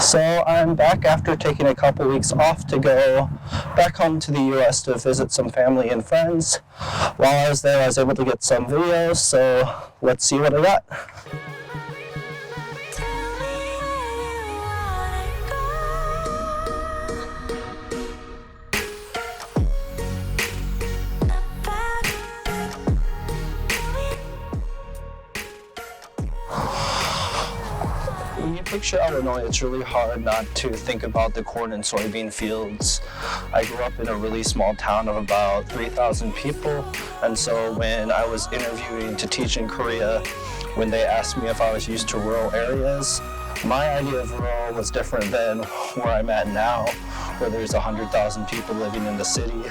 So I'm back after taking a couple weeks off to go back home to the US to visit some family and friends. While I was there, I was able to get some videos, so let's see what I got. When you picture Illinois, it's really hard not to think about the corn and soybean fields. I grew up in a really small town of about 3,000 people, and so when I was interviewing to teach in Korea, when they asked me if I was used to rural areas, my idea of rural was different than where I'm at now, where there's 100,000 people living in the city.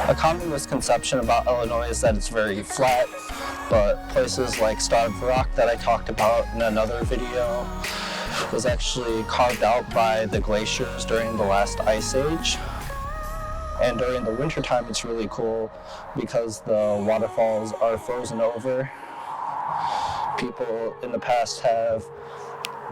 A common misconception about Illinois is that it's very flat, but places like Starved Rock that I talked about in another video was actually carved out by the glaciers during the last ice age. And during the winter time, it's really cool because the waterfalls are frozen over. People in the past have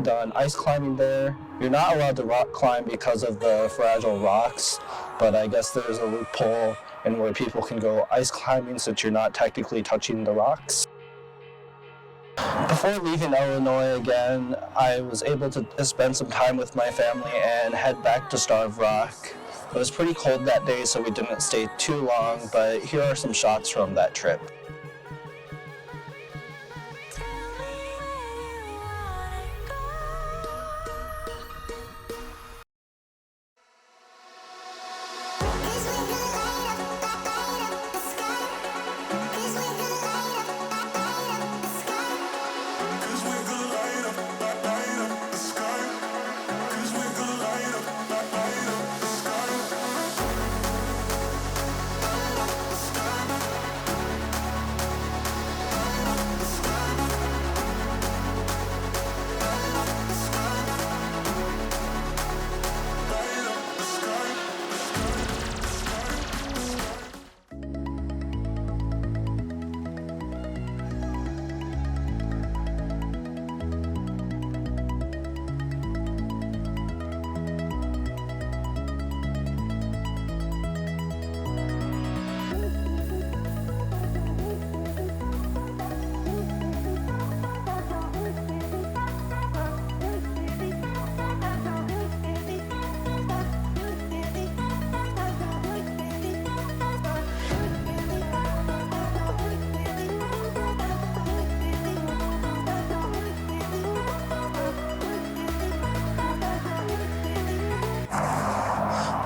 done ice climbing there. You're not allowed to rock climb because of the fragile rocks, but I guess there's a loophole in where people can go ice climbing since you're not technically touching the rocks. Before leaving Illinois again, I was able to spend some time with my family and head back to Starved Rock. It was pretty cold that day, so we didn't stay too long, but here are some shots from that trip.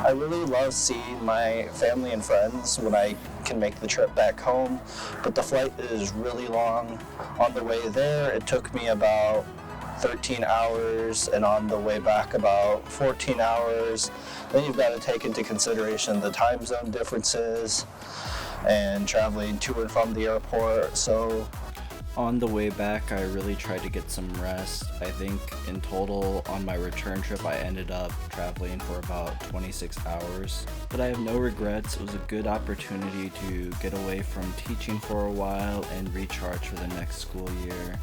I really love seeing my family and friends when I can make the trip back home, but the flight is really long. On the way there, it took me about 13 hours, and on the way back about 14 hours. Then you've got to take into consideration the time zone differences and traveling to and from the airport. So on the way back, I really tried to get some rest. I think in total on my return trip, I ended up traveling for about 26 hours. But I have no regrets. It was a good opportunity to get away from teaching for a while and recharge for the next school year.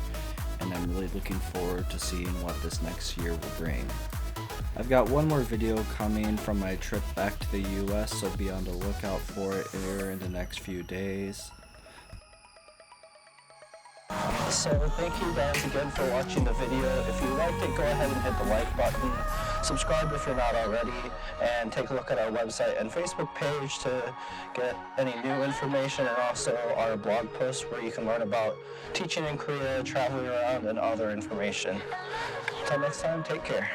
And I'm really looking forward to seeing what this next year will bring. I've got one more video coming from my trip back to the US, so be on the lookout for it here in the next few days. So thank you guys again for watching the video. If you liked it, go ahead and hit the like button. Subscribe if you're not already, and take a look at our website and Facebook page to get any new information, and also our blog post where you can learn about teaching in Korea, traveling around, and other information. Until next time, take care.